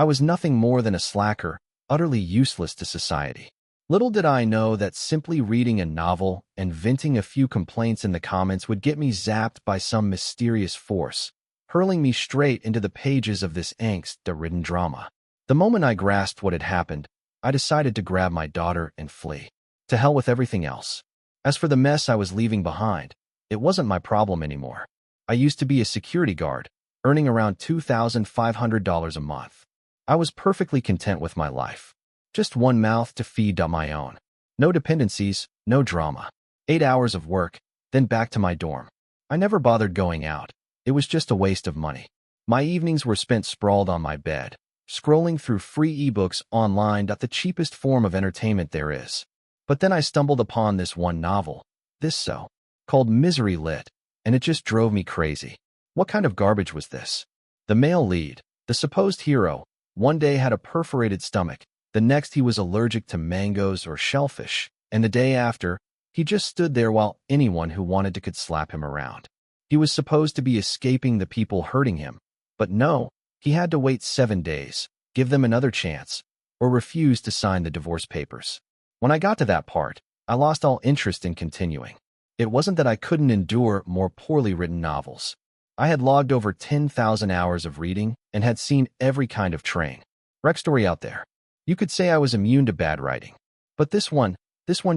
I was nothing more than a slacker, utterly useless to society. Little did I know that simply reading a novel and venting a few complaints in the comments would get me zapped by some mysterious force, hurling me straight into the pages of this angst-ridden drama. The moment I grasped what had happened, I decided to grab my daughter and flee. To hell with everything else. As for the mess I was leaving behind, it wasn't my problem anymore. I used to be a security guard, earning around $2,500 a month. I was perfectly content with my life. Just one mouth to feed on my own. No dependencies, no drama. 8 hours of work, then back to my dorm. I never bothered going out. It was just a waste of money. My evenings were spent sprawled on my bed, scrolling through free ebooks online, the cheapest form of entertainment there is. But then I stumbled upon this one novel, called Misery Lit, and it just drove me crazy. What kind of garbage was this? The male lead, the supposed hero, one day had a perforated stomach, the next he was allergic to mangoes or shellfish, and the day after, he just stood there while anyone who wanted to could slap him around. He was supposed to be escaping the people hurting him, but no, he had to wait 7 days, give them another chance, or refuse to sign the divorce papers. When I got to that part, I lost all interest in continuing. It wasn't that I couldn't endure more poorly written novels. I had logged over 10,000 hours of reading and had seen every kind of train wreck story out there. You could say I was immune to bad writing. But this one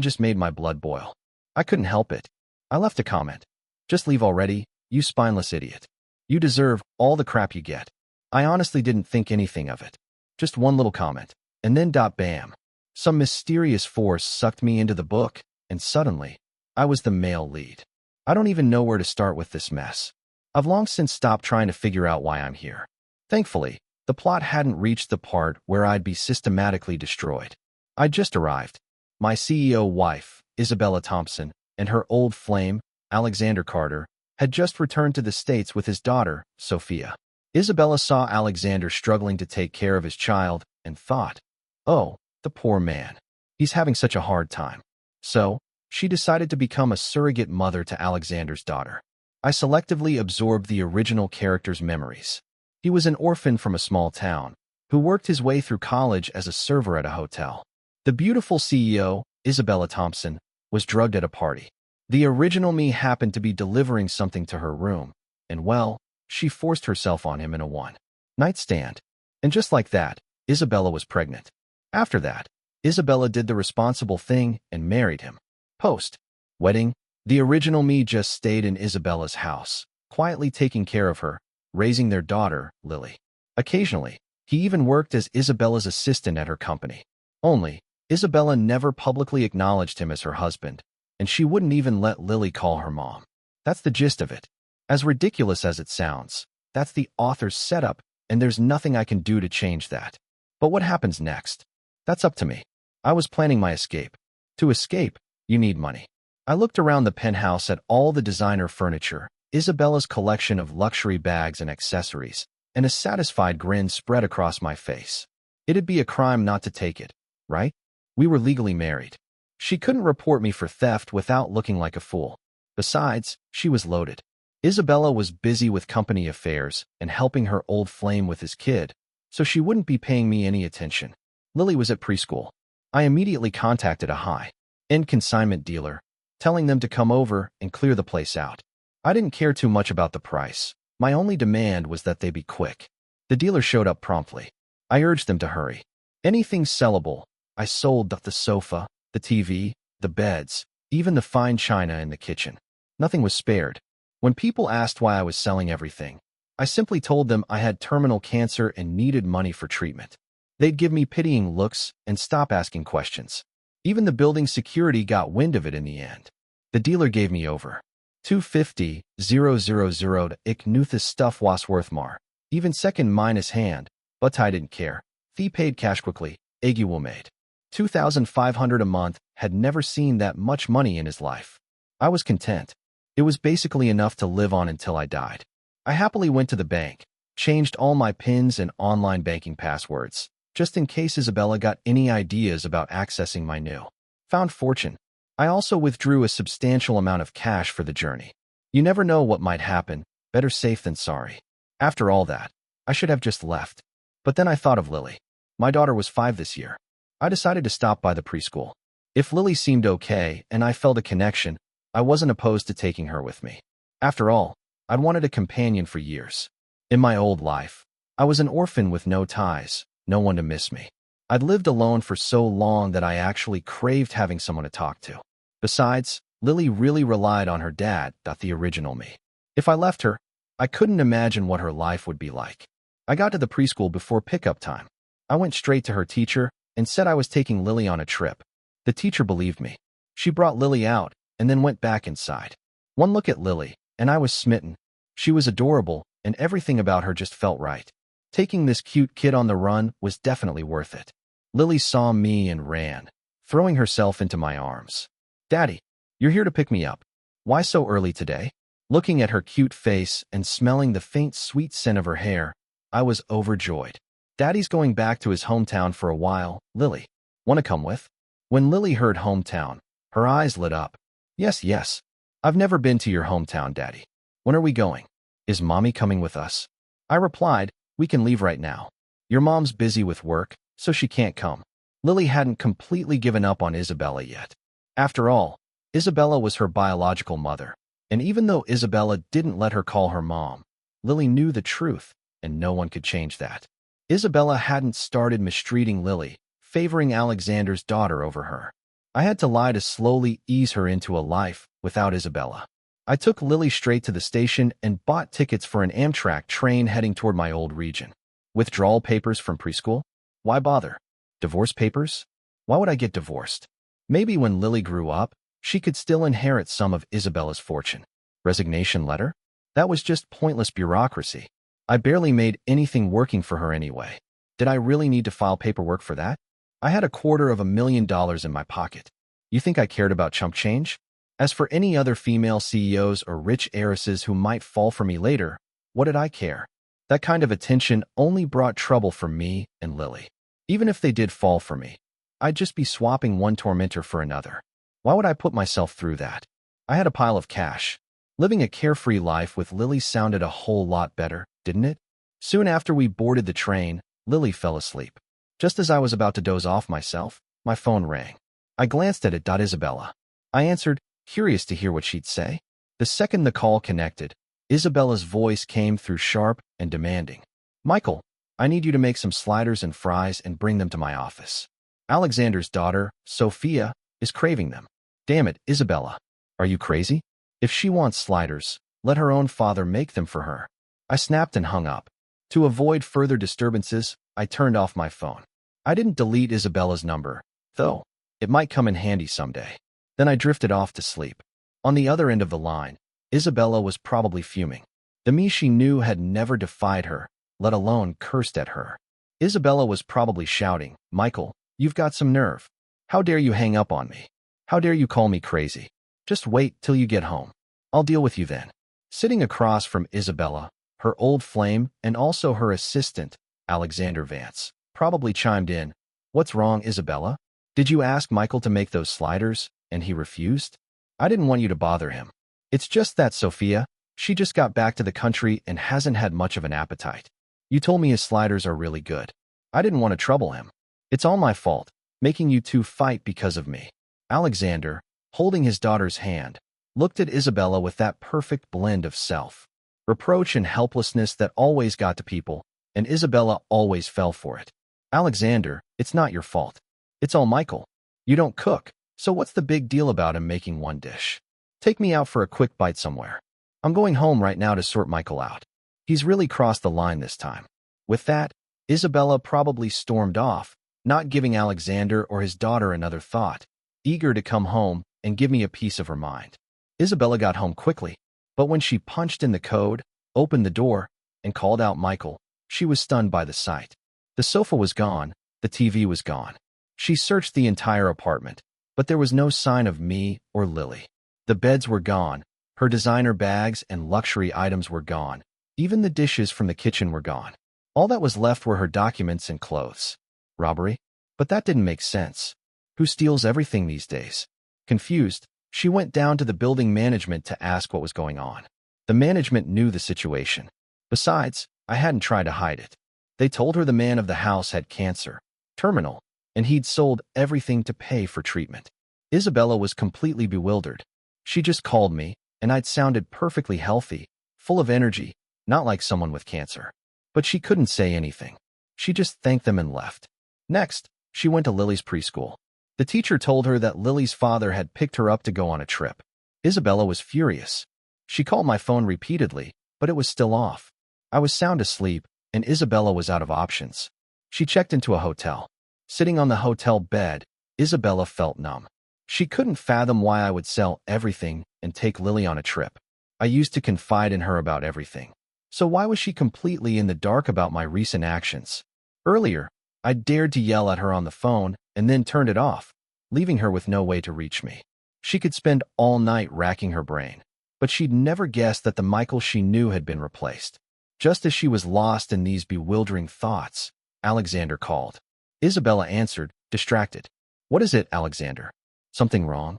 just made my blood boil. I couldn't help it. I left a comment. Just leave already, you spineless idiot. You deserve all the crap you get. I honestly didn't think anything of it. Just one little comment. And then bam. Some mysterious force sucked me into the book, and suddenly, I was the male lead. I don't even know where to start with this mess. I've long since stopped trying to figure out why I'm here. Thankfully, the plot hadn't reached the part where I'd be systematically destroyed. I'd just arrived. My CEO wife, Isabella Thompson, and her old flame, Alexander Carter, had just returned to the States with his daughter, Sophia. Isabella saw Alexander struggling to take care of his child and thought, "Oh, the poor man. He's having such a hard time." So, she decided to become a surrogate mother to Alexander's daughter. I selectively absorbed the original character's memories. He was an orphan from a small town, who worked his way through college as a server at a hotel. The beautiful CEO, Isabella Thompson, was drugged at a party. The original me happened to be delivering something to her room, and well, she forced herself on him in a one-night stand. And just like that, Isabella was pregnant. After that, Isabella did the responsible thing and married him. Post-wedding, the original me just stayed in Isabella's house, quietly taking care of her, raising their daughter, Lily. Occasionally, he even worked as Isabella's assistant at her company. Only, Isabella never publicly acknowledged him as her husband, and she wouldn't even let Lily call her mom. That's the gist of it. As ridiculous as it sounds, that's the author's setup, and there's nothing I can do to change that. But what happens next? That's up to me. I was planning my escape. To escape, you need money. I looked around the penthouse at all the designer furniture, Isabella's collection of luxury bags and accessories, and a satisfied grin spread across my face. It'd be a crime not to take it, right? We were legally married. She couldn't report me for theft without looking like a fool. Besides, she was loaded. Isabella was busy with company affairs and helping her old flame with his kid, so she wouldn't be paying me any attention. Lily was at preschool. I immediately contacted a high-end consignment dealer, telling them to come over and clear the place out. I didn't care too much about the price. My only demand was that they be quick. The dealer showed up promptly. I urged them to hurry. Anything sellable, I sold the sofa, the TV, the beds, even the fine china in the kitchen. Nothing was spared. When people asked why I was selling everything, I simply told them I had terminal cancer and needed money for treatment. They'd give me pitying looks and stop asking questions. Even the building security got wind of it in the end. The dealer gave me over $250,000 to ik knew this stuff was worth more. Even second minus hand, but I didn't care. He paid cash quickly, Aguil made. $2,500 a month, had never seen that much money in his life. I was content. It was basically enough to live on until I died. I happily went to the bank, changed all my PINs and online banking passwords, just in case Isabella got any ideas about accessing my new-found fortune. I also withdrew a substantial amount of cash for the journey. You never know what might happen, better safe than sorry. After all that, I should have just left. But then I thought of Lily. My daughter was 5 this year. I decided to stop by the preschool. If Lily seemed okay and I felt a connection, I wasn't opposed to taking her with me. After all, I'd wanted a companion for years. In my old life, I was an orphan with no ties, no one to miss me. I'd lived alone for so long that I actually craved having someone to talk to. Besides, Lily really relied on her dad, the original me. If I left her, I couldn't imagine what her life would be like. I got to the preschool before pickup time. I went straight to her teacher and said I was taking Lily on a trip. The teacher believed me. She brought Lily out and then went back inside. One look at Lily, and I was smitten. She was adorable, and everything about her just felt right. Taking this cute kid on the run was definitely worth it. Lily saw me and ran, throwing herself into my arms. "Daddy, you're here to pick me up. Why so early today?" Looking at her cute face and smelling the faint sweet scent of her hair, I was overjoyed. "Daddy's going back to his hometown for a while, Lily. Want to come with?" When Lily heard hometown, her eyes lit up. Yes. I've never been to your hometown, Daddy. When are we going? Is Mommy coming with us?" I replied, "We can leave right now. Your mom's busy with work, so she can't come." Lily hadn't completely given up on Isabella yet. After all, Isabella was her biological mother, and even though Isabella didn't let her call her mom, Lily knew the truth, and no one could change that. Isabella hadn't started mistreating Lily, favoring Alexander's daughter over her. I had to lie to slowly ease her into a life without Isabella. I took Lily straight to the station and bought tickets for an Amtrak train heading toward my old region. Withdrawal papers from preschool? Why bother? Divorce papers? Why would I get divorced? Maybe when Lily grew up, she could still inherit some of Isabella's fortune. Resignation letter? That was just pointless bureaucracy. I barely made anything working for her anyway. Did I really need to file paperwork for that? I had $250,000 in my pocket. You think I cared about chump change? As for any other female CEOs or rich heiresses who might fall for me later, what did I care? That kind of attention only brought trouble for me and Lily. Even if they did fall for me, I'd just be swapping one tormentor for another. Why would I put myself through that? I had a pile of cash. Living a carefree life with Lily sounded a whole lot better, didn't it? Soon after we boarded the train, Lily fell asleep. Just as I was about to doze off myself, my phone rang. I glanced at it. Isabella. I answered, curious to hear what she'd say. The second the call connected, Isabella's voice came through sharp and demanding. "Michael, I need you to make some sliders and fries and bring them to my office. Alexander's daughter, Sophia, is craving them." Damn it, Isabella. Are you crazy? If she wants sliders, let her own father make them for her. I snapped and hung up. To avoid further disturbances, I turned off my phone. I didn't delete Isabella's number, though. It might come in handy someday. Then I drifted off to sleep. On the other end of the line, Isabella was probably fuming. The me she knew had never defied her, let alone cursed at her. Isabella was probably shouting, "Michael, you've got some nerve. How dare you hang up on me? How dare you call me crazy? Just wait till you get home. I'll deal with you then." Sitting across from Isabella, her old flame and also her assistant, Alexander Vance, probably chimed in, "What's wrong, Isabella? Did you ask Michael to make those sliders, and he refused?" "I didn't want you to bother him. It's just that Sophia, she just got back to the country and hasn't had much of an appetite. You told me his sliders are really good. I didn't want to trouble him. It's all my fault, making you two fight because of me." Alexander, holding his daughter's hand, looked at Isabella with that perfect blend of self-reproach and helplessness that always got to people, and Isabella always fell for it. "Alexander, it's not your fault. It's all Michael. You don't cook, so what's the big deal about him making one dish? Take me out for a quick bite somewhere. I'm going home right now to sort Michael out. He's really crossed the line this time." With that, Isabella probably stormed off, not giving Alexander or his daughter another thought, eager to come home and give me a piece of her mind. Isabella got home quickly, but when she punched in the code, opened the door, and called out Michael, she was stunned by the sight. The sofa was gone, the TV was gone. She searched the entire apartment, but there was no sign of me or Lily. The beds were gone, her designer bags and luxury items were gone, even the dishes from the kitchen were gone. All that was left were her documents and clothes. Robbery? But that didn't make sense. Who steals everything these days? Confused, she went down to the building management to ask what was going on. The management knew the situation. Besides, I hadn't tried to hide it. They told her the man of the house had cancer, terminal, and he'd sold everything to pay for treatment. Isabella was completely bewildered. She just called me, and I'd sounded perfectly healthy, full of energy, not like someone with cancer. But she couldn't say anything. She just thanked them and left. Next, she went to Lily's preschool. The teacher told her that Lily's father had picked her up to go on a trip. Isabella was furious. She called my phone repeatedly, but it was still off. I was sound asleep, and Isabella was out of options. She checked into a hotel. Sitting on the hotel bed, Isabella felt numb. She couldn't fathom why I would sell everything and take Lily on a trip. I used to confide in her about everything. So why was she completely in the dark about my recent actions? Earlier, I dared to yell at her on the phone and then turned it off, leaving her with no way to reach me. She could spend all night racking her brain, but she'd never guessed that the Michael she knew had been replaced. Just as she was lost in these bewildering thoughts, Alexander called. Isabella answered, distracted. What is it, Alexander? Something wrong?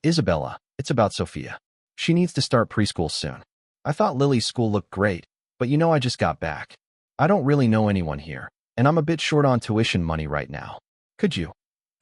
Isabella, it's about Sophia. She needs to start preschool soon. I thought Lily's school looked great, but I just got back. I don't really know anyone here, and I'm a bit short on tuition money right now. Could you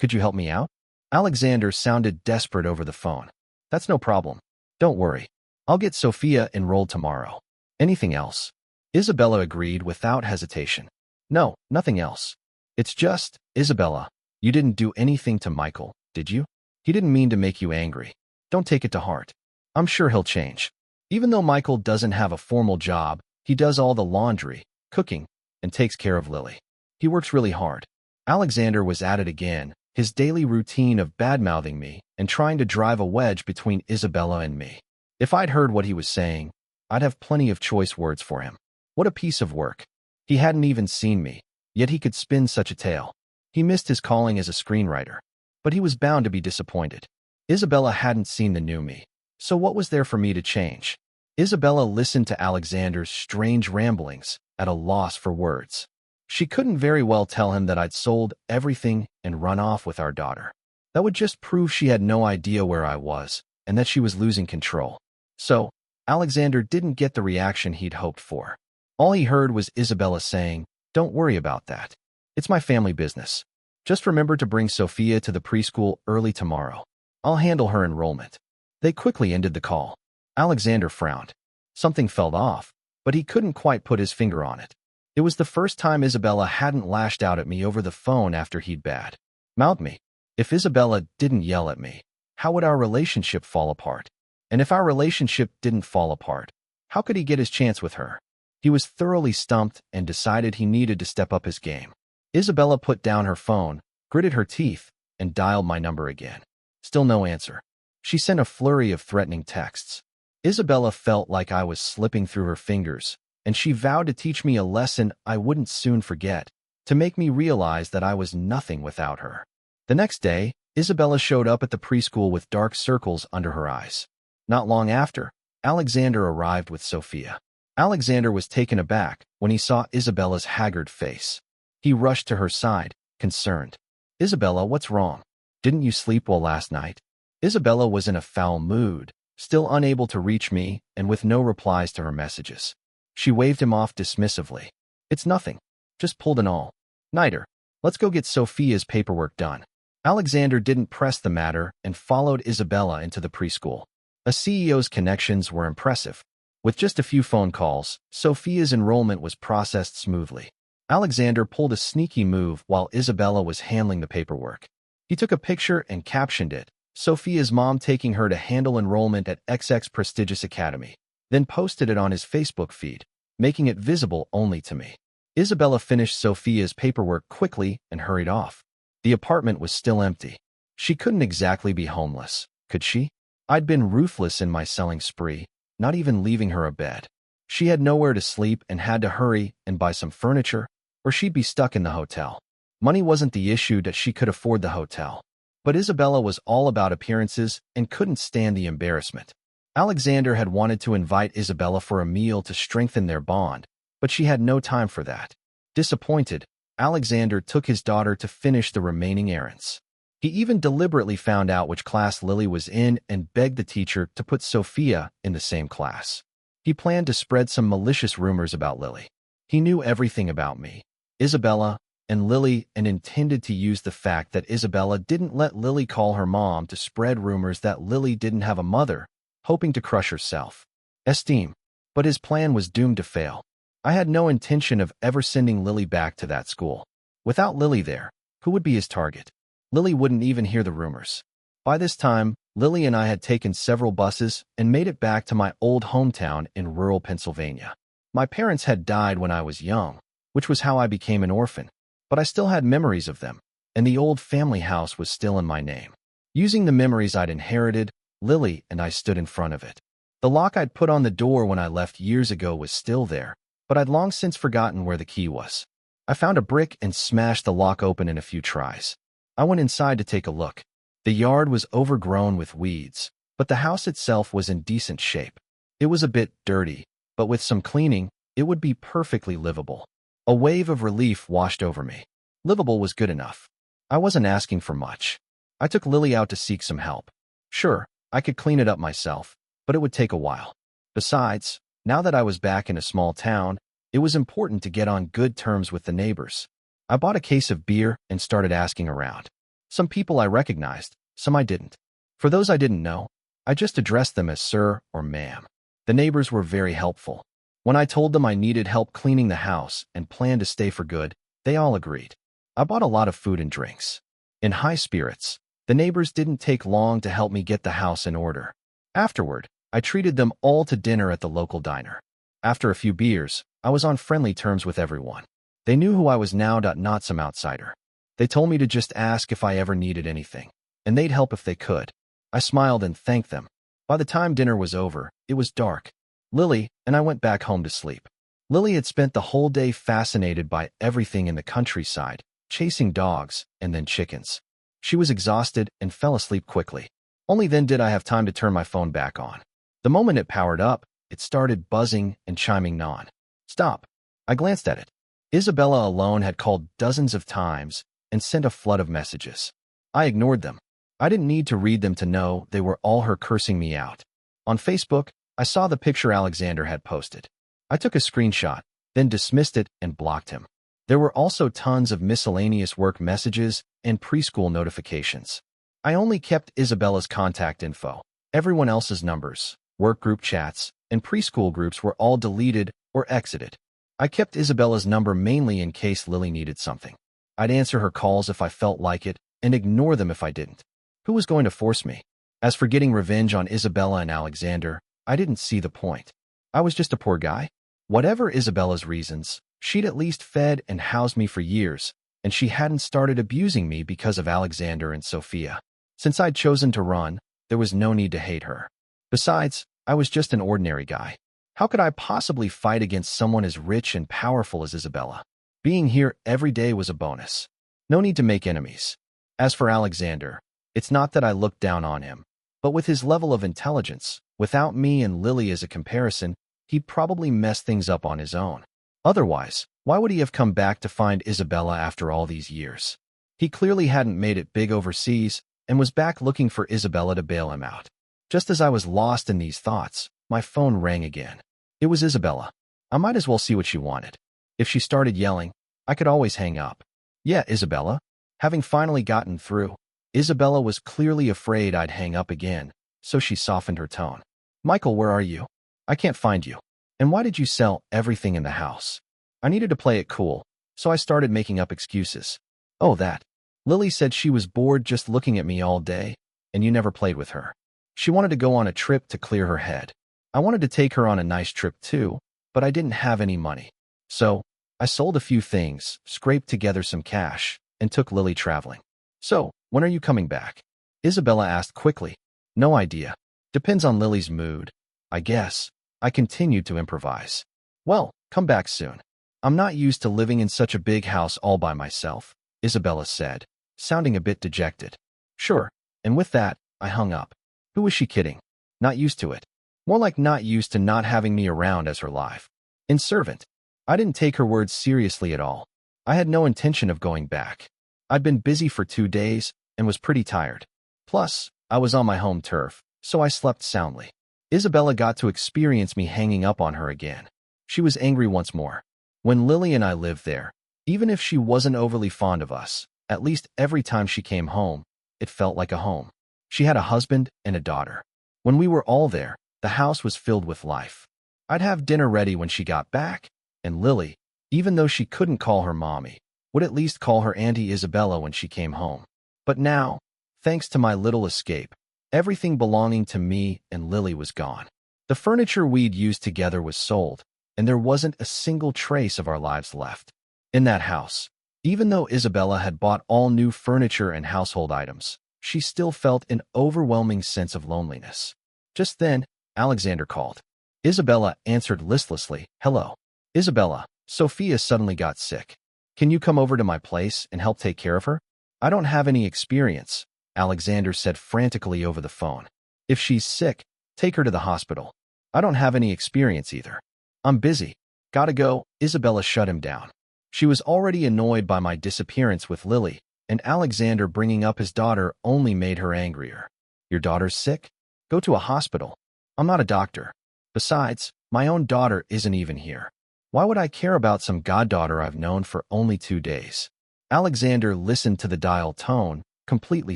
help me out? Alexander sounded desperate over the phone. That's no problem. Don't worry. I'll get Sophia enrolled tomorrow. Anything else? Isabella agreed without hesitation. No, nothing else. It's just, Isabella, you didn't do anything to Michael, did you? He didn't mean to make you angry. Don't take it to heart. I'm sure he'll change. Even though Michael doesn't have a formal job, he does all the laundry, cooking, and takes care of Lily. He works really hard. Alexander was at it again, his daily routine of bad-mouthing me and trying to drive a wedge between Isabella and me. If I'd heard what he was saying, I'd have plenty of choice words for him. What a piece of work. He hadn't even seen me, yet he could spin such a tale. He missed his calling as a screenwriter, but he was bound to be disappointed. Isabella hadn't seen the new me, so what was there for me to change? Isabella listened to Alexander's strange ramblings, at a loss for words. She couldn't very well tell him that I'd sold everything and run off with our daughter. That would just prove she had no idea where I was, and that she was losing control. So, Alexander didn't get the reaction he'd hoped for. All he heard was Isabella saying, "Don't worry about that. It's my family business. Just remember to bring Sophia to the preschool early tomorrow. I'll handle her enrollment." They quickly ended the call. Alexander frowned. Something felt off, but he couldn't quite put his finger on it. It was the first time Isabella hadn't lashed out at me over the phone after he'd bad-mouthed me. If Isabella didn't yell at me, how would our relationship fall apart? And if our relationship didn't fall apart, how could he get his chance with her? He was thoroughly stumped and decided he needed to step up his game. Isabella put down her phone, gritted her teeth, and dialed my number again. Still no answer. She sent a flurry of threatening texts. Isabella felt like I was slipping through her fingers, and she vowed to teach me a lesson I wouldn't soon forget, to make me realize that I was nothing without her. The next day, Isabella showed up at the preschool with dark circles under her eyes. Not long after, Alexander arrived with Sophia. Alexander was taken aback when he saw Isabella's haggard face. He rushed to her side, concerned. "Isabella, what's wrong? Didn't you sleep well last night?" Isabella was in a foul mood, still unable to reach me and with no replies to her messages. She waved him off dismissively. "It's nothing. Just pulled an all-nighter. Let's go get Sophia's paperwork done." Alexander didn't press the matter and followed Isabella into the preschool. A CEO's connections were impressive. With just a few phone calls, Sophia's enrollment was processed smoothly. Alexander pulled a sneaky move while Isabella was handling the paperwork. He took a picture and captioned it, "Sophia's mom taking her to handle enrollment at XX prestigious academy," then posted it on his Facebook feed, making it visible only to me. Isabella finished Sophia's paperwork quickly and hurried off. The apartment was still empty. She couldn't exactly be homeless, could she? I'd been ruthless in my selling spree, not even leaving her a bed. She had nowhere to sleep and had to hurry and buy some furniture, or she'd be stuck in the hotel. Money wasn't the issue that she could afford the hotel. But Isabella was all about appearances and couldn't stand the embarrassment. Alexander had wanted to invite Isabella for a meal to strengthen their bond, but she had no time for that. Disappointed, Alexander took his daughter to finish the remaining errands. He even deliberately found out which class Lily was in and begged the teacher to put Sophia in the same class. He planned to spread some malicious rumors about Lily. He knew everything about me, Isabella, and Lily, and intended to use the fact that Isabella didn't let Lily call her mom to spread rumors that Lily didn't have a mother, hoping to crush her self-esteem. But his plan was doomed to fail. I had no intention of ever sending Lily back to that school. Without Lily there, who would be his target? Lily wouldn't even hear the rumors. By this time, Lily and I had taken several buses and made it back to my old hometown in rural Pennsylvania. My parents had died when I was young, which was how I became an orphan, but I still had memories of them, and the old family house was still in my name. Using the memories I'd inherited, Lily and I stood in front of it. The lock I'd put on the door when I left years ago was still there, but I'd long since forgotten where the key was. I found a brick and smashed the lock open in a few tries. I went inside to take a look. The yard was overgrown with weeds, but the house itself was in decent shape. It was a bit dirty, but with some cleaning, it would be perfectly livable. A wave of relief washed over me. Livable was good enough. I wasn't asking for much. I took Lily out to seek some help. Sure, I could clean it up myself, but it would take a while. Besides, now that I was back in a small town, it was important to get on good terms with the neighbors. I bought a case of beer and started asking around. Some people I recognized, some I didn't. For those I didn't know, I just addressed them as sir or ma'am. The neighbors were very helpful. When I told them I needed help cleaning the house and planned to stay for good, they all agreed. I bought a lot of food and drinks. In high spirits, the neighbors didn't take long to help me get the house in order. Afterward, I treated them all to dinner at the local diner. After a few beers, I was on friendly terms with everyone. They knew who I was now, not some outsider. They told me to just ask if I ever needed anything, and they'd help if they could. I smiled and thanked them. By the time dinner was over, it was dark. Lily and I went back home to sleep. Lily had spent the whole day fascinated by everything in the countryside, chasing dogs and then chickens. She was exhausted and fell asleep quickly. Only then did I have time to turn my phone back on. The moment it powered up, it started buzzing and chiming non-stop. I glanced at it. Isabella alone had called dozens of times and sent a flood of messages. I ignored them. I didn't need to read them to know they were all her cursing me out. On Facebook, I saw the picture Alexander had posted. I took a screenshot, then dismissed it and blocked him. There were also tons of miscellaneous work messages and preschool notifications. I only kept Isabella's contact info. Everyone else's numbers, work group chats, and preschool groups were all deleted or exited. I kept Isabella's number mainly in case Lily needed something. I'd answer her calls if I felt like it and ignore them if I didn't. Who was going to force me? As for getting revenge on Isabella and Alexander, I didn't see the point. I was just a poor guy. Whatever Isabella's reasons, she'd at least fed and housed me for years, and she hadn't started abusing me because of Alexander and Sophia. Since I'd chosen to run, there was no need to hate her. Besides, I was just an ordinary guy. How could I possibly fight against someone as rich and powerful as Isabella? Being here every day was a bonus. No need to make enemies. As for Alexander, it's not that I looked down on him, but with his level of intelligence, without me and Lily as a comparison, he'd probably mess things up on his own. Otherwise, why would he have come back to find Isabella after all these years? He clearly hadn't made it big overseas and was back looking for Isabella to bail him out. Just as I was lost in these thoughts, my phone rang again. It was Isabella. I might as well see what she wanted. If she started yelling, I could always hang up. Yeah, Isabella. Having finally gotten through, Isabella was clearly afraid I'd hang up again, so she softened her tone. Michael, where are you? I can't find you. And why did you sell everything in the house? I needed to play it cool, so I started making up excuses. Oh, that. Lily said she was bored just looking at me all day, and you never played with her. She wanted to go on a trip to clear her head. I wanted to take her on a nice trip too, but I didn't have any money. So, I sold a few things, scraped together some cash, and took Lily traveling. So, when are you coming back? Isabella asked quickly. No idea. Depends on Lily's mood, I guess. I continued to improvise. Well, come back soon. I'm not used to living in such a big house all by myself, Isabella said, sounding a bit dejected. Sure, and with that, I hung up. Who was she kidding? Not used to it. More like not used to not having me around as her life. And servant. I didn't take her words seriously at all. I had no intention of going back. I'd been busy for 2 days and was pretty tired. Plus, I was on my home turf, so I slept soundly. Isabella got to experience me hanging up on her again. She was angry once more. When Lily and I lived there, even if she wasn't overly fond of us, at least every time she came home, it felt like a home. She had a husband and a daughter. When we were all there, the house was filled with life. I'd have dinner ready when she got back, and Lily, even though she couldn't call her mommy, would at least call her Auntie Isabella when she came home. But now, thanks to my little escape, everything belonging to me and Lily was gone. The furniture we'd used together was sold, and there wasn't a single trace of our lives left. In that house, even though Isabella had bought all new furniture and household items, she still felt an overwhelming sense of loneliness. Just then, Alexander called. Isabella answered listlessly. "Hello." "Isabella, Sophia suddenly got sick. Can you come over to my place and help take care of her?" "I don't have any experience," Alexander said frantically over the phone. "If she's sick, take her to the hospital." "I don't have any experience either. I'm busy. Gotta go." Isabella shut him down. She was already annoyed by my disappearance with Lily, and Alexander bringing up his daughter only made her angrier. "Your daughter's sick? Go to a hospital. I'm not a doctor. Besides, my own daughter isn't even here. Why would I care about some goddaughter I've known for only 2 days?" Alexander listened to the dial tone, completely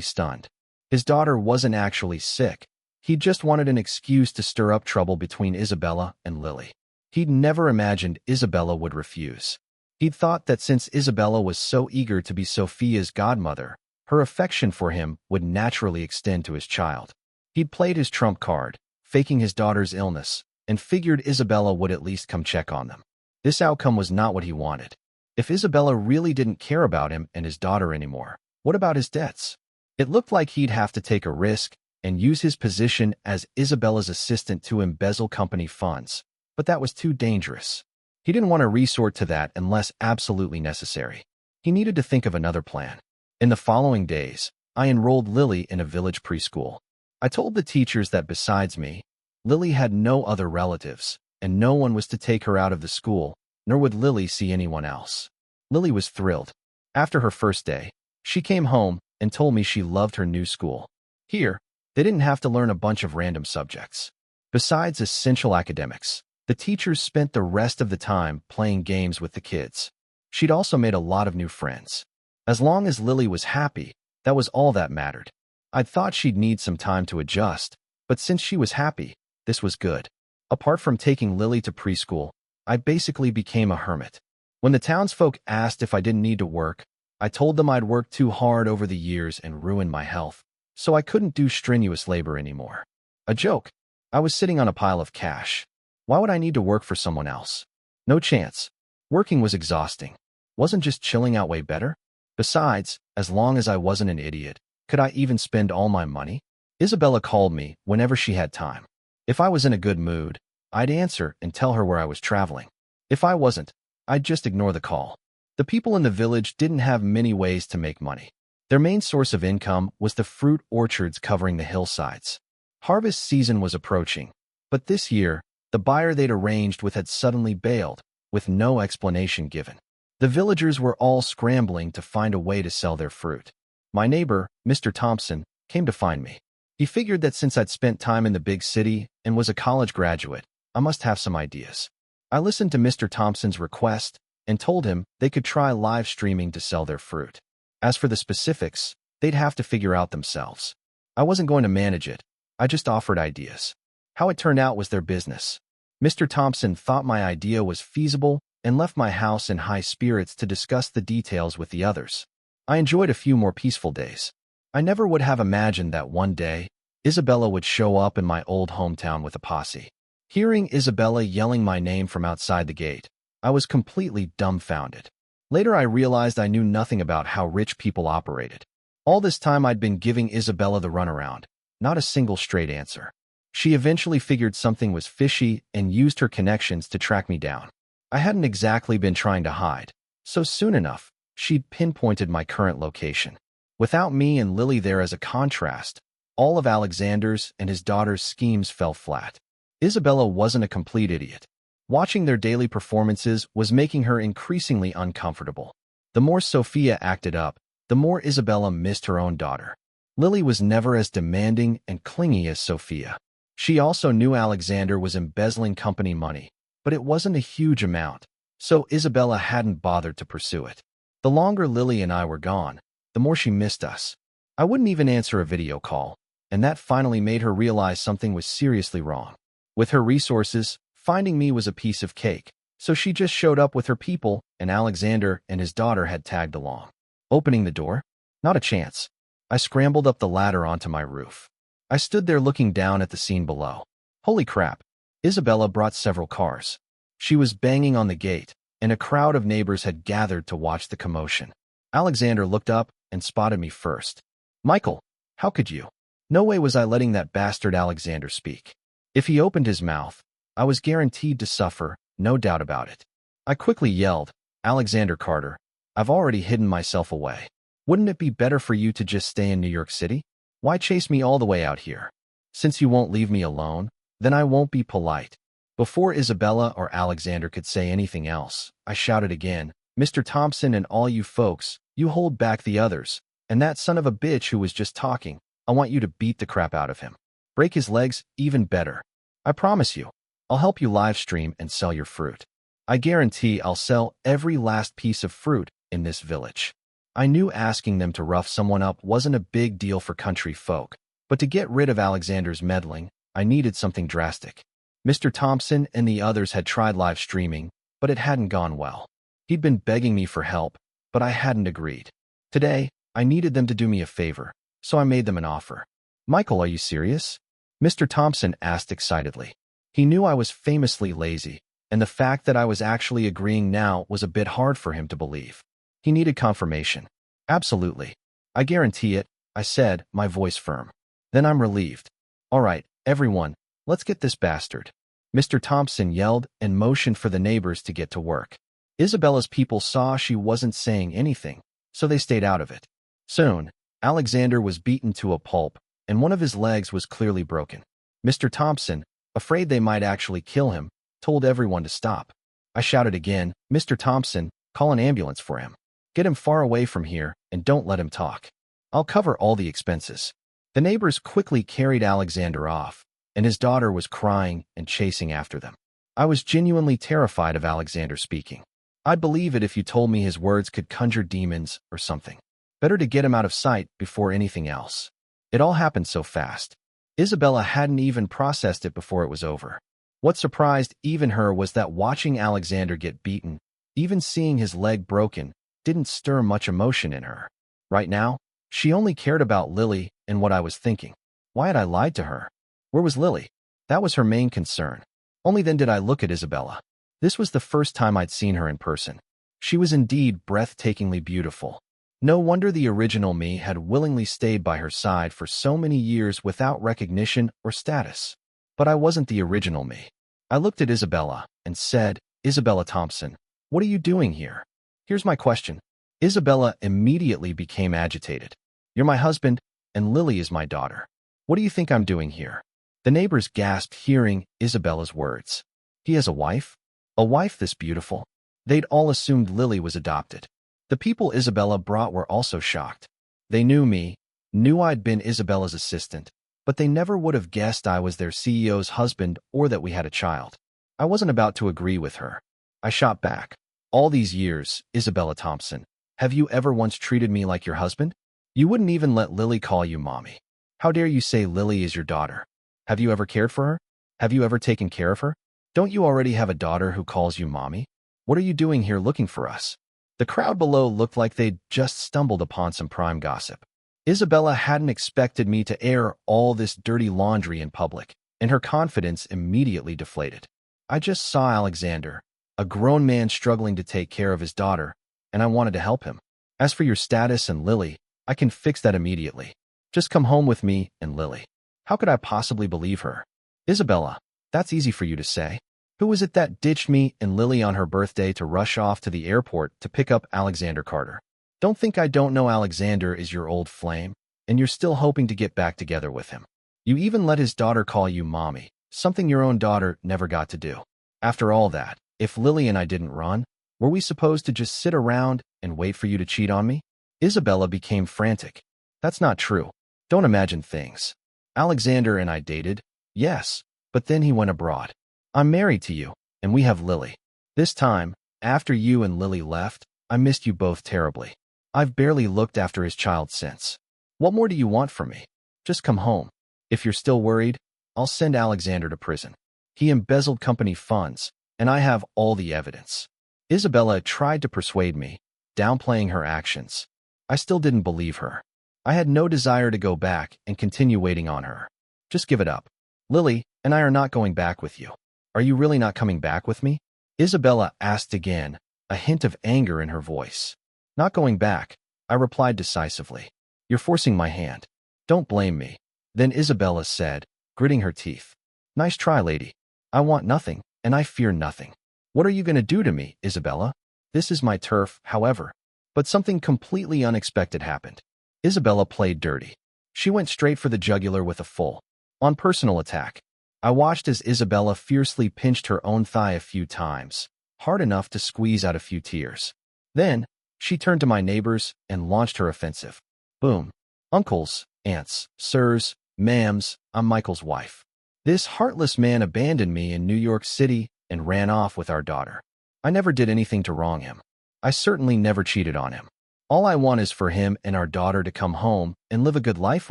stunned. His daughter wasn't actually sick. He just wanted an excuse to stir up trouble between Isabella and Lily. He'd never imagined Isabella would refuse. He'd thought that since Isabella was so eager to be Sophia's godmother, her affection for him would naturally extend to his child. He'd played his trump card, faking his daughter's illness, and figured Isabella would at least come check on them. This outcome was not what he wanted. If Isabella really didn't care about him and his daughter anymore, what about his debts? It looked like he'd have to take a risk and use his position as Isabella's assistant to embezzle company funds, but that was too dangerous. He didn't want to resort to that unless absolutely necessary. He needed to think of another plan. In the following days, I enrolled Lily in a village preschool. I told the teachers that besides me, Lily had no other relatives, and no one was to take her out of the school, nor would Lily see anyone else. Lily was thrilled. After her first day, she came home and told me she loved her new school. Here, they didn't have to learn a bunch of random subjects. Besides essential academics, the teachers spent the rest of the time playing games with the kids. She'd also made a lot of new friends. As long as Lily was happy, that was all that mattered. I'd thought she'd need some time to adjust, but since she was happy, this was good. Apart from taking Lily to preschool, I basically became a hermit. When the townsfolk asked if I didn't need to work, I told them I'd worked too hard over the years and ruined my health, so I couldn't do strenuous labor anymore. A joke. I was sitting on a pile of cash. Why would I need to work for someone else? No chance. Working was exhausting. Wasn't just chilling out way better? Besides, as long as I wasn't an idiot, could I even spend all my money? Isabella called me whenever she had time. If I was in a good mood, I'd answer and tell her where I was traveling. If I wasn't, I'd just ignore the call. The people in the village didn't have many ways to make money. Their main source of income was the fruit orchards covering the hillsides. Harvest season was approaching, but this year, the buyer they'd arranged with had suddenly bailed, with no explanation given. The villagers were all scrambling to find a way to sell their fruit. My neighbor, Mr. Thompson, came to find me. He figured that since I'd spent time in the big city and was a college graduate, I must have some ideas. I listened to Mr. Thompson's request and told him they could try live streaming to sell their fruit. As for the specifics, they'd have to figure out themselves. I wasn't going to manage it. I just offered ideas. How it turned out was their business. Mr. Thompson thought my idea was feasible and left my house in high spirits to discuss the details with the others. I enjoyed a few more peaceful days. I never would have imagined that one day, Isabella would show up in my old hometown with a posse. Hearing Isabella yelling my name from outside the gate, I was completely dumbfounded. Later I realized I knew nothing about how rich people operated. All this time I'd been giving Isabella the runaround, not a single straight answer. She eventually figured something was fishy and used her connections to track me down. I hadn't exactly been trying to hide, so soon enough, she'd pinpointed my current location. Without me and Lily there as a contrast, all of Alexander's and his daughter's schemes fell flat. Isabella wasn't a complete idiot. Watching their daily performances was making her increasingly uncomfortable. The more Sophia acted up, the more Isabella missed her own daughter. Lily was never as demanding and clingy as Sophia. She also knew Alexander was embezzling company money, but it wasn't a huge amount, So Isabella hadn't bothered to pursue it. The longer Lily and I were gone, the more she missed us. I wouldn't even answer a video call, and that finally made her realize something was seriously wrong. With her resources, finding me was a piece of cake, so she just showed up with her people, and Alexander and his daughter had tagged along. Opening the door? Not a chance. I scrambled up the ladder onto my roof. I stood there looking down at the scene below. Holy crap. Isabella brought several cars. She was banging on the gate, and a crowd of neighbors had gathered to watch the commotion. Alexander looked up and spotted me first. Michael, how could you? No way was I letting that bastard Alexander speak. If he opened his mouth, I was guaranteed to suffer, no doubt about it. I quickly yelled, Alexander Carter, I've already hidden myself away. Wouldn't it be better for you to just stay in New York City? Why chase me all the way out here? Since you won't leave me alone, then I won't be polite. Before Isabella or Alexander could say anything else, I shouted again, Mr. Thompson and all you folks, you hold back the others, and that son of a bitch who was just talking, I want you to beat the crap out of him. Break his legs, even better. I promise you, I'll help you live stream and sell your fruit. I guarantee I'll sell every last piece of fruit in this village. I knew asking them to rough someone up wasn't a big deal for country folk, but to get rid of Alexander's meddling, I needed something drastic. Mr. Thompson and the others had tried live streaming, but it hadn't gone well. He'd been begging me for help, but I hadn't agreed. Today, I needed them to do me a favor, so I made them an offer. Michael, are you serious? Mr. Thompson asked excitedly. He knew I was famously lazy, and the fact that I was actually agreeing now was a bit hard for him to believe. He needed confirmation. Absolutely. I guarantee it, I said, my voice firm. Then I'm relieved. All right, everyone, let's get this bastard. Mr. Thompson yelled and motioned for the neighbors to get to work. Isabella's people saw she wasn't saying anything, so they stayed out of it. Soon, Alexander was beaten to a pulp, and one of his legs was clearly broken. Mr. Thompson, afraid they might actually kill him, told everyone to stop. I shouted again, Mr. Thompson, call an ambulance for him. Get him far away from here and don't let him talk. I'll cover all the expenses. The neighbors quickly carried Alexander off, and his daughter was crying and chasing after them. I was genuinely terrified of Alexander speaking. I'd believe it if you told me his words could conjure demons or something. Better to get him out of sight before anything else. It all happened so fast. Isabella hadn't even processed it before it was over. What surprised even her was that watching Alexander get beaten, even seeing his leg broken, didn't stir much emotion in her. Right now, she only cared about Lily and what I was thinking. Why had I lied to her? Where was Lily? That was her main concern. Only then did I look at Isabella. This was the first time I'd seen her in person. She was indeed breathtakingly beautiful. No wonder the original me had willingly stayed by her side for so many years without recognition or status. But I wasn't the original me. I looked at Isabella and said, Isabella Thompson, what are you doing here? Here's my question. Isabella immediately became agitated. You're my husband, and Lily is my daughter. What do you think I'm doing here? The neighbors gasped hearing Isabella's words. He has a wife? A wife this beautiful? They'd all assumed Lily was adopted. The people Isabella brought were also shocked. They knew me, knew I'd been Isabella's assistant, but they never would have guessed I was their CEO's husband or that we had a child. I wasn't about to agree with her. I shot back. All these years, Isabella Thompson, have you ever once treated me like your husband? You wouldn't even let Lily call you mommy. How dare you say Lily is your daughter? Have you ever cared for her? Have you ever taken care of her? Don't you already have a daughter who calls you mommy? What are you doing here looking for us? The crowd below looked like they'd just stumbled upon some prime gossip. Isabella hadn't expected me to air all this dirty laundry in public, and her confidence immediately deflated. I just saw Alexander, a grown man struggling to take care of his daughter, and I wanted to help him. As for your status and Lily, I can fix that immediately. Just come home with me and Lily. How could I possibly believe her? Isabella, that's easy for you to say. Who was it that ditched me and Lily on her birthday to rush off to the airport to pick up Alexander Carter? Don't think I don't know Alexander is your old flame, and you're still hoping to get back together with him. You even let his daughter call you mommy, something your own daughter never got to do. After all that, if Lily and I didn't run, were we supposed to just sit around and wait for you to cheat on me? Isabella became frantic. That's not true. Don't imagine things. Alexander and I dated, yes, but then he went abroad. I'm married to you, and we have Lily. This time, After you and Lily left, I missed you both terribly. I've barely looked after his child since. What more do you want from me? Just come home. If you're still worried, I'll send Alexander to prison. He embezzled company funds, and I have all the evidence. Isabella tried to persuade me, downplaying her actions. I still didn't believe her. I had no desire to go back and continue waiting on her. Just give it up. Lily and I are not going back with you. Are you really not coming back with me? Isabella asked again, a hint of anger in her voice. Not going back, I replied decisively. You're forcing my hand. Don't blame me. Then Isabella said, gritting her teeth. Nice try, lady. I want nothing, and I fear nothing. What are you going to do to me, Isabella? This is my turf, however. But something completely unexpected happened. Isabella played dirty. She went straight for the jugular with a full-on personal attack. I watched as Isabella fiercely pinched her own thigh a few times, hard enough to squeeze out a few tears. Then, she turned to my neighbors and launched her offensive. Boom. Uncles, aunts, sirs, ma'ams, I'm Michael's wife. This heartless man abandoned me in New York City and ran off with our daughter. I never did anything to wrong him. I certainly never cheated on him. All I want is for him and our daughter to come home and live a good life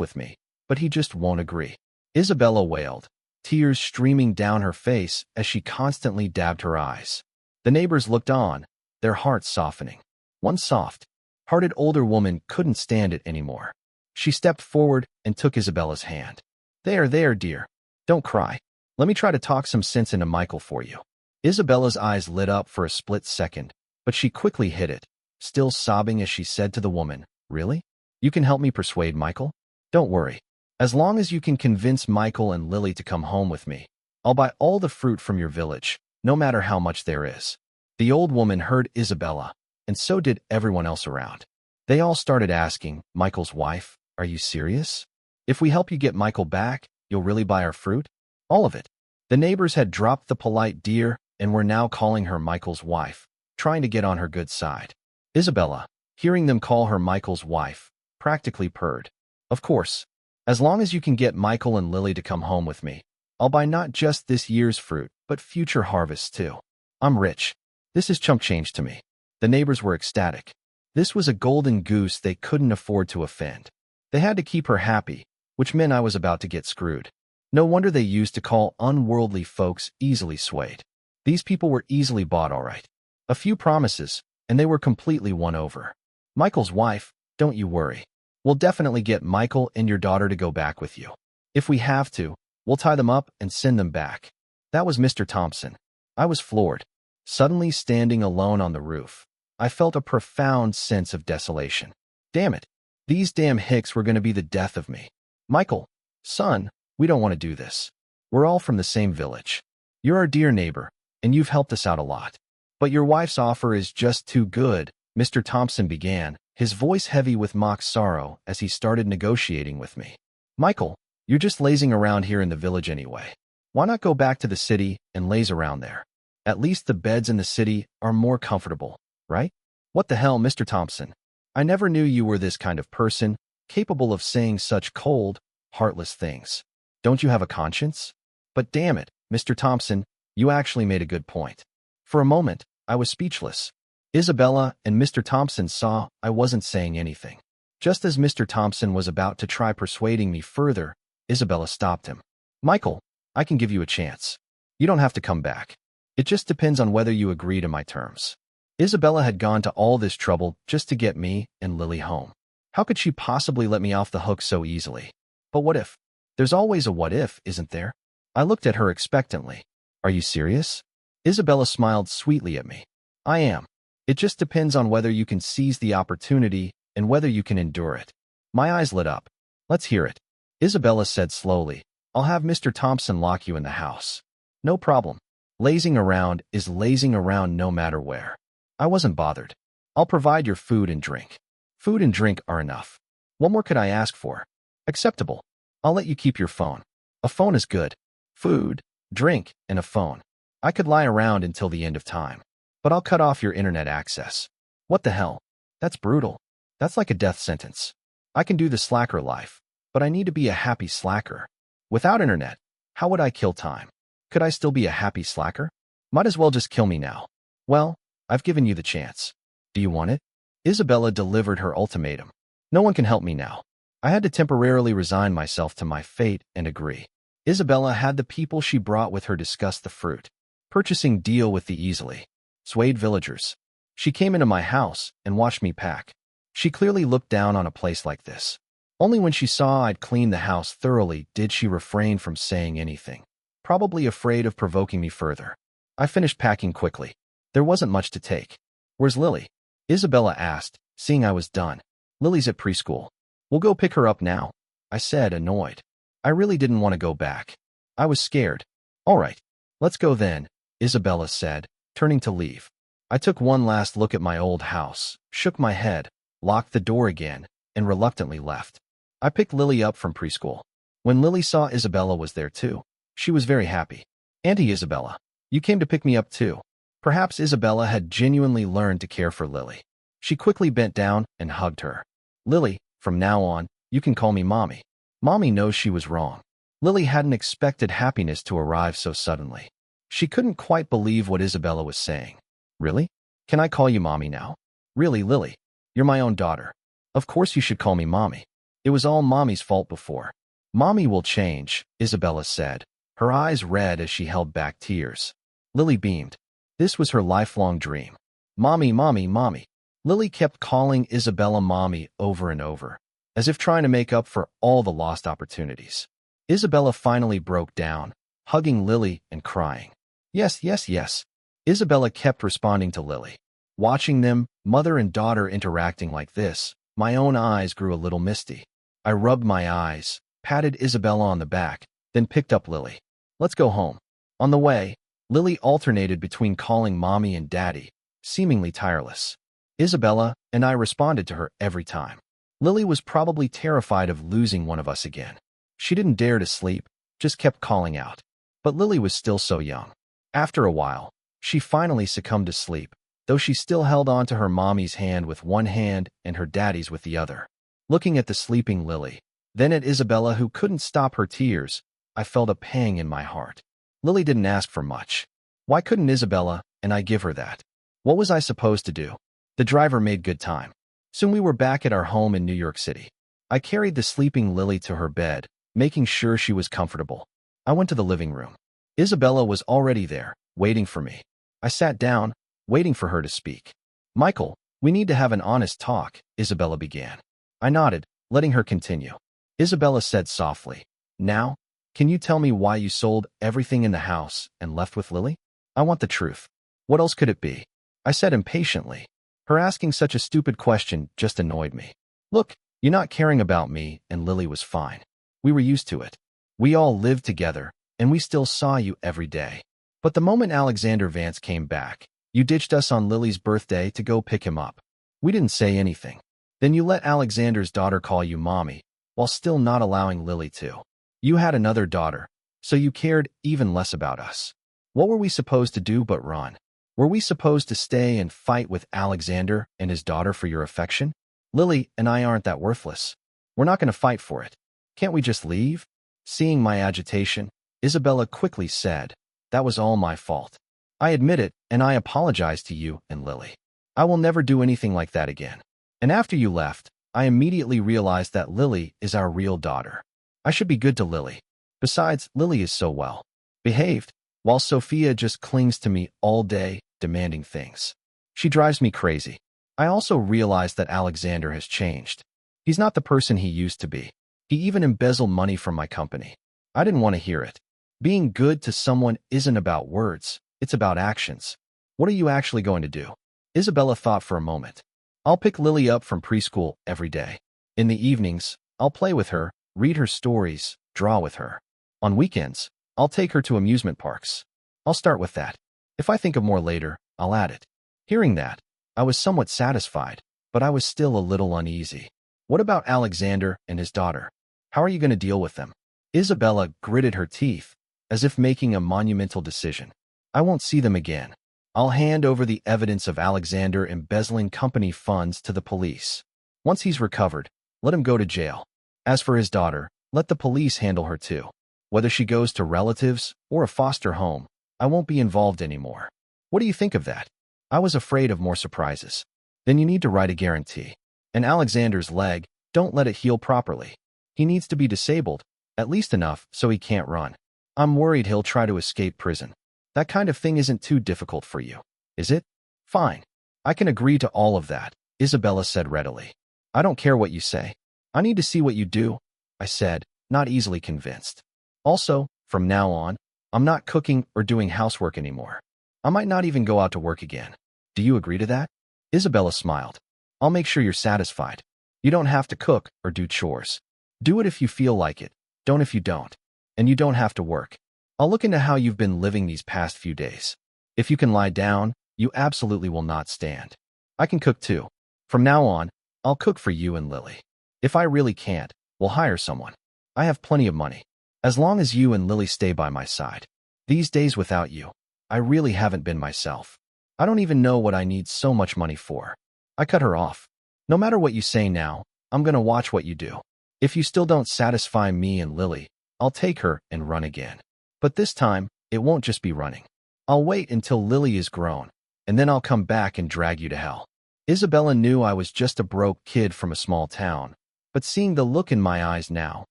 with me, but he just won't agree. Isabella wailed, tears streaming down her face as she constantly dabbed her eyes. The neighbors looked on, their hearts softening. One soft-hearted older woman couldn't stand it anymore. She stepped forward and took Isabella's hand. There, dear. Don't cry. Let me try to talk some sense into Michael for you. Isabella's eyes lit up for a split second, but she quickly hid it, still sobbing as she said to the woman, Really? You can help me persuade Michael? Don't worry. As long as you can convince Michael and Lily to come home with me, I'll buy all the fruit from your village, no matter how much there is. The old woman heard Isabella, and so did everyone else around. They all started asking, Michael's wife, are you serious? If we help you get Michael back, you'll really buy our fruit? All of it. The neighbors had dropped the polite dear and were now calling her Michael's wife, trying to get on her good side. Isabella, hearing them call her Michael's wife, practically purred. Of course. As long as you can get Michael and Lily to come home with me, I'll buy not just this year's fruit, but future harvests too. I'm rich. This is chump change to me. The neighbors were ecstatic. This was a golden goose they couldn't afford to offend. They had to keep her happy, which meant I was about to get screwed. No wonder they used to call unworldly folks easily swayed. These people were easily bought all right. A few promises, and they were completely won over. Michael's wife, don't you worry. We'll definitely get Michael and your daughter to go back with you. If we have to, we'll tie them up and send them back. That was Mr. Thompson. I was floored. Suddenly standing alone on the roof, I felt a profound sense of desolation. Damn it. These damn hicks were going to be the death of me. Michael, son, we don't want to do this. We're all from the same village. You're our dear neighbor, and you've helped us out a lot. But your wife's offer is just too good, Mr. Thompson began, his voice heavy with mock sorrow as he started negotiating with me. Michael, you're just lazing around here in the village anyway. Why not go back to the city and laze around there? At least the beds in the city are more comfortable, right? What the hell, Mr. Thompson? I never knew you were this kind of person, capable of saying such cold, heartless things. Don't you have a conscience? But damn it, Mr. Thompson, you actually made a good point. For a moment, I was speechless. Isabella and Mr. Thompson saw I wasn't saying anything. Just as Mr. Thompson was about to try persuading me further, Isabella stopped him. Michael, I can give you a chance. You don't have to come back. It just depends on whether you agree to my terms. Isabella had gone to all this trouble just to get me and Lily home. How could she possibly let me off the hook so easily? But what if? There's always a what if, isn't there? I looked at her expectantly. Are you serious? Isabella smiled sweetly at me. I am. It just depends on whether you can seize the opportunity and whether you can endure it. My eyes lit up. Let's hear it. Isabella said slowly, I'll have Mr. Thompson lock you in the house. No problem. Lazing around is lazing around no matter where. I wasn't bothered. I'll provide your food and drink. Food and drink are enough. What more could I ask for? Acceptable. I'll let you keep your phone. A phone is good. Food, drink, and a phone. I could lie around until the end of time. But I'll cut off your internet access. What the hell? That's brutal. That's like a death sentence. I can do the slacker life, but I need to be a happy slacker. Without internet, how would I kill time? Could I still be a happy slacker? Might as well just kill me now. Well, I've given you the chance. Do you want it? Isabella delivered her ultimatum. No one can help me now. I had to temporarily resign myself to my fate and agree. Isabella had the people she brought with her discuss the fruit purchasing deal with the easily swayed villagers. She came into my house and watched me pack. She clearly looked down on a place like this. Only when she saw I'd cleaned the house thoroughly did she refrain from saying anything, probably afraid of provoking me further. I finished packing quickly. There wasn't much to take. Where's Lily? Isabella asked, seeing I was done. Lily's at preschool. We'll go pick her up now, I said, annoyed. I really didn't want to go back. I was scared. All right, let's go then, Isabella said, turning to leave. I took one last look at my old house, shook my head, locked the door again, and reluctantly left. I picked Lily up from preschool. When Lily saw Isabella was there too, she was very happy. Auntie Isabella, you came to pick me up too. Perhaps Isabella had genuinely learned to care for Lily. She quickly bent down and hugged her. Lily, from now on, you can call me Mommy. Mommy knows she was wrong. Lily hadn't expected happiness to arrive so suddenly. She couldn't quite believe what Isabella was saying. Really? Can I call you Mommy now? Really, Lily? You're my own daughter. Of course you should call me Mommy. It was all Mommy's fault before. Mommy will change, Isabella said, her eyes red as she held back tears. Lily beamed. This was her lifelong dream. Mommy, Mommy, Mommy. Lily kept calling Isabella Mommy over and over, as if trying to make up for all the lost opportunities. Isabella finally broke down, hugging Lily and crying. Yes, yes, yes. Isabella kept responding to Lily. Watching them, mother and daughter interacting like this, my own eyes grew a little misty. I rubbed my eyes, patted Isabella on the back, then picked up Lily. Let's go home. On the way, Lily alternated between calling Mommy and Daddy, seemingly tireless. Isabella and I responded to her every time. Lily was probably terrified of losing one of us again. She didn't dare to sleep, just kept calling out. But Lily was still so young. After a while, she finally succumbed to sleep, though she still held on to her mommy's hand with one hand and her daddy's with the other. Looking at the sleeping Lily, then at Isabella who couldn't stop her tears, I felt a pang in my heart. Lily didn't ask for much. Why couldn't Isabella and I give her that? What was I supposed to do? The driver made good time. Soon we were back at our home in New York City. I carried the sleeping Lily to her bed, making sure she was comfortable. I went to the living room. Isabella was already there, waiting for me. I sat down, waiting for her to speak. Michael, we need to have an honest talk, Isabella began. I nodded, letting her continue. Isabella said softly, Now, can you tell me why you sold everything in the house and left with Lily? I want the truth. What else could it be? I said impatiently. Her asking such a stupid question just annoyed me. Look, you're not caring about me and Lily was fine. We were used to it. We all lived together, and we still saw you every day. But the moment Alexander Vance came back, you ditched us on Lily's birthday to go pick him up. We didn't say anything. Then you let Alexander's daughter call you Mommy, while still not allowing Lily to. You had another daughter, so you cared even less about us. What were we supposed to do but run? Were we supposed to stay and fight with Alexander and his daughter for your affection? Lily and I aren't that worthless. We're not going to fight for it. Can't we just leave? Seeing my agitation, Isabella quickly said, That was all my fault. I admit it, and I apologize to you and Lily. I will never do anything like that again. And after you left, I immediately realized that Lily is our real daughter. I should be good to Lily. Besides, Lily is so well behaved, while Sophia just clings to me all day, demanding things. She drives me crazy. I also realized that Alexander has changed. He's not the person he used to be. He even embezzled money from my company. I didn't want to hear it. Being good to someone isn't about words, it's about actions. What are you actually going to do? Isabella thought for a moment. I'll pick Lily up from preschool every day. In the evenings, I'll play with her, read her stories, draw with her. On weekends, I'll take her to amusement parks. I'll start with that. If I think of more later, I'll add it. Hearing that, I was somewhat satisfied, but I was still a little uneasy. What about Alexander and his daughter? How are you going to deal with them? Isabella gritted her teeth, as if making a monumental decision. I won't see them again. I'll hand over the evidence of Alexander embezzling company funds to the police. Once he's recovered, let him go to jail. As for his daughter, let the police handle her too. Whether she goes to relatives or a foster home, I won't be involved anymore. What do you think of that? I was afraid of more surprises. Then you need to write a guarantee. And Alexander's leg, don't let it heal properly. He needs to be disabled, at least enough so he can't run. I'm worried he'll try to escape prison. That kind of thing isn't too difficult for you, is it? Fine. I can agree to all of that, Isabella said readily. I don't care what you say. I need to see what you do, I said, not easily convinced. Also, from now on, I'm not cooking or doing housework anymore. I might not even go out to work again. Do you agree to that? Isabella smiled. I'll make sure you're satisfied. You don't have to cook or do chores. Do it if you feel like it, don't if you don't. And you don't have to work. I'll look into how you've been living these past few days. If you can lie down, you absolutely will not stand. I can cook too. From now on, I'll cook for you and Lily. If I really can't, we'll hire someone. I have plenty of money. As long as you and Lily stay by my side. These days without you, I really haven't been myself. I don't even know what I need so much money for. I cut her off. No matter what you say now, I'm gonna watch what you do. If you still don't satisfy me and Lily, I'll take her and run again. But this time, it won't just be running. I'll wait until Lily is grown, and then I'll come back and drag you to hell. Isabella knew I was just a broke kid from a small town, but seeing the look in my eyes now,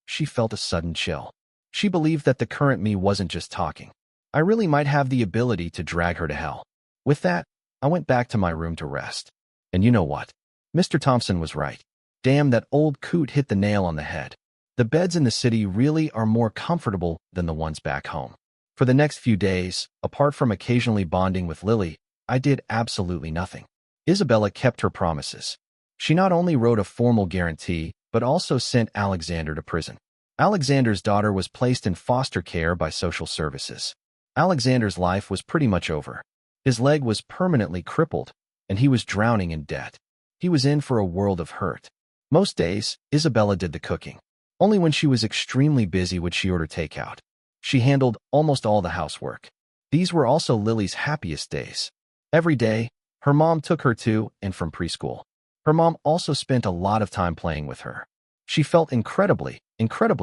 she felt a sudden chill. She believed that the current me wasn't just talking. I really might have the ability to drag her to hell. With that, I went back to my room to rest. And you know what? Mr. Thompson was right. Damn, that old coot hit the nail on the head. The beds in the city really are more comfortable than the ones back home. For the next few days, apart from occasionally bonding with Lily, I did absolutely nothing. Isabella kept her promises. She not only wrote a formal guarantee, but also sent Alexander to prison. Alexander's daughter was placed in foster care by social services. Alexander's life was pretty much over. His leg was permanently crippled, and he was drowning in debt. He was in for a world of hurt. Most days, Isabella did the cooking. Only when she was extremely busy would she order takeout. She handled almost all the housework. These were also Lily's happiest days. Every day, her mom took her to and from preschool. Her mom also spent a lot of time playing with her. She felt incredibly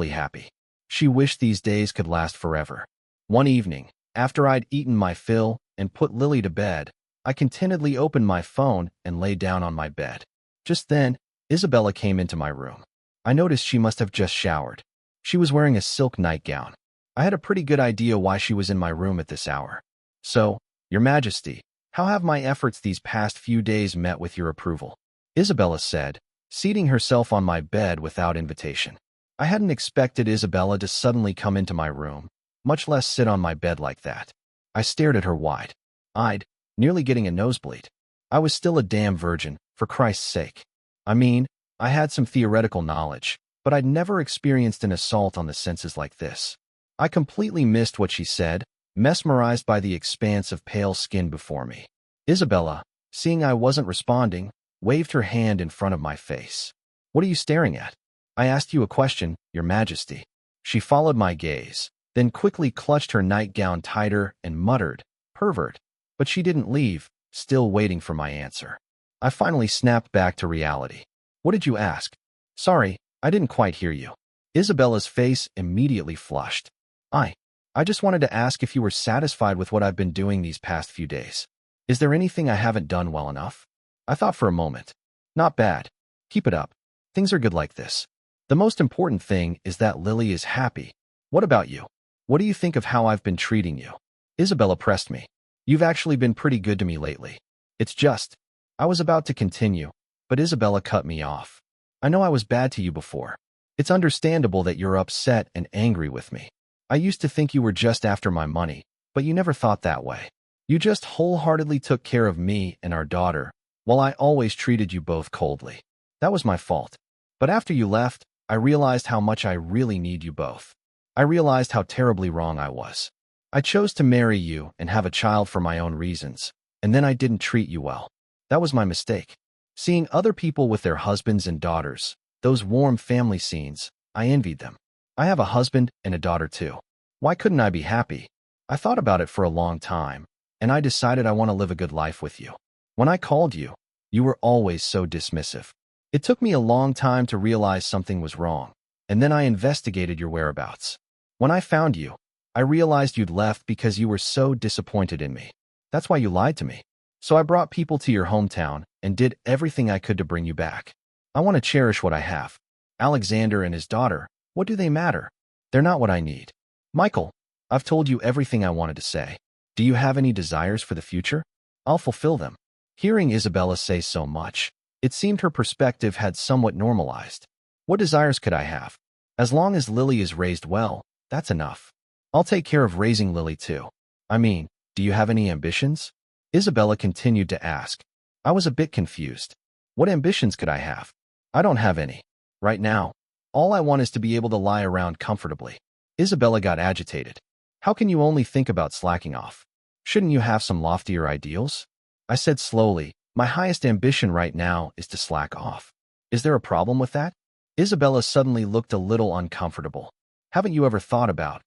happy. She wished these days could last forever. One evening, after I'd eaten my fill and put Lily to bed, I contentedly opened my phone and lay down on my bed. Just then, Isabella came into my room. I noticed she must have just showered. She was wearing a silk nightgown. I had a pretty good idea why she was in my room at this hour. So, Your Majesty, how have my efforts these past few days met with your approval? Isabella said, seating herself on my bed without invitation. I hadn't expected Isabella to suddenly come into my room, much less sit on my bed like that. I stared at her wide-eyed, nearly getting a nosebleed. I was still a damn virgin, for Christ's sake. I mean, I had some theoretical knowledge, but I'd never experienced an assault on the senses like this. I completely missed what she said, mesmerized by the expanse of pale skin before me. Isabella, seeing I wasn't responding, waved her hand in front of my face. What are you staring at? I asked you a question, Your Majesty. She followed my gaze, then quickly clutched her nightgown tighter and muttered, pervert. But she didn't leave, still waiting for my answer. I finally snapped back to reality. What did you ask? Sorry, I didn't quite hear you. Isabella's face immediately flushed. I just wanted to ask if you were satisfied with what I've been doing these past few days. Is there anything I haven't done well enough? I thought for a moment. Not bad. Keep it up. Things are good like this. The most important thing is that Lily is happy. What about you? What do you think of how I've been treating you? Isabella pressed me. You've actually been pretty good to me lately. It's just, I was about to continue, but Isabella cut me off. I know I was bad to you before. It's understandable that you're upset and angry with me. I used to think you were just after my money, but you never thought that way. You just wholeheartedly took care of me and our daughter, while I always treated you both coldly. That was my fault. But after you left, I realized how much I really need you both. I realized how terribly wrong I was. I chose to marry you and have a child for my own reasons, and then I didn't treat you well. That was my mistake. Seeing other people with their husbands and daughters, those warm family scenes, I envied them. I have a husband and a daughter too. Why couldn't I be happy? I thought about it for a long time, and I decided I want to live a good life with you. When I called you, you were always so dismissive. It took me a long time to realize something was wrong, and then I investigated your whereabouts. When I found you, I realized you'd left because you were so disappointed in me. That's why you lied to me. So I brought people to your hometown and did everything I could to bring you back. I want to cherish what I have. Alexander and his daughter, what do they matter? They're not what I need. Michael, I've told you everything I wanted to say. Do you have any desires for the future? I'll fulfill them. Hearing Isabella say so much, it seemed her perspective had somewhat normalized. What desires could I have? As long as Lily is raised well, that's enough. I'll take care of raising Lily too. I mean, do you have any ambitions? Isabella continued to ask. I was a bit confused. What ambitions could I have? I don't have any. Right now, all I want is to be able to lie around comfortably. Isabella got agitated. How can you only think about slacking off? Shouldn't you have some loftier ideals? I said slowly, my highest ambition right now is to slack off. Is there a problem with that? Isabella suddenly looked a little uncomfortable. Haven't you ever thought about,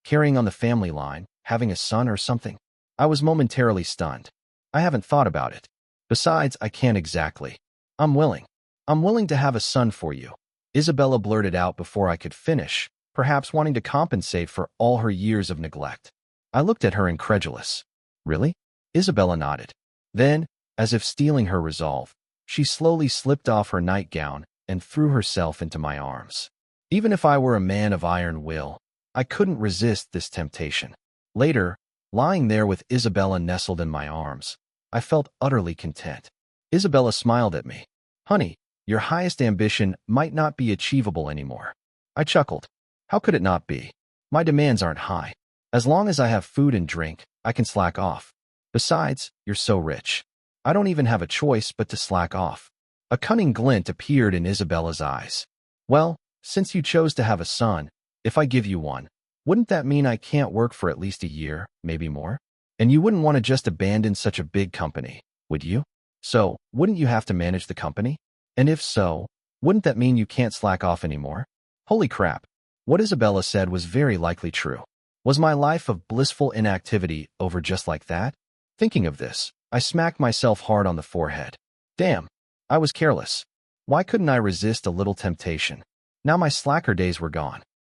carrying on the family line, having a son or something? I was momentarily stunned. I haven't thought about it. Besides, I can't exactly. I'm willing. I'm willing to have a son for you. Isabella blurted out before I could finish, perhaps wanting to compensate for all her years of neglect. I looked at her incredulous. Really? Isabella nodded. Then, as if stealing her resolve, she slowly slipped off her nightgown and threw herself into my arms. Even if I were a man of iron will, I couldn't resist this temptation. Later, lying there with Isabella nestled in my arms, I felt utterly content. Isabella smiled at me. Honey, your highest ambition might not be achievable anymore. I chuckled. How could it not be? My demands aren't high. As long as I have food and drink, I can slack off. Besides, you're so rich. I don't even have a choice but to slack off. A cunning glint appeared in Isabella's eyes. Well, since you chose to have a son, if I give you one, wouldn't that mean I can't work for at least a year, maybe more? And you wouldn't want to just abandon such a big company, would you? So, wouldn't you have to manage the company? And if so, wouldn't that mean you can't slack off anymore? Holy crap. What Isabella said was very likely true. Was my life of blissful inactivity over just like that? Thinking of this, I smacked myself hard on the forehead. Damn, I was careless. Why couldn't I resist a little temptation? Now my slacker days were gone.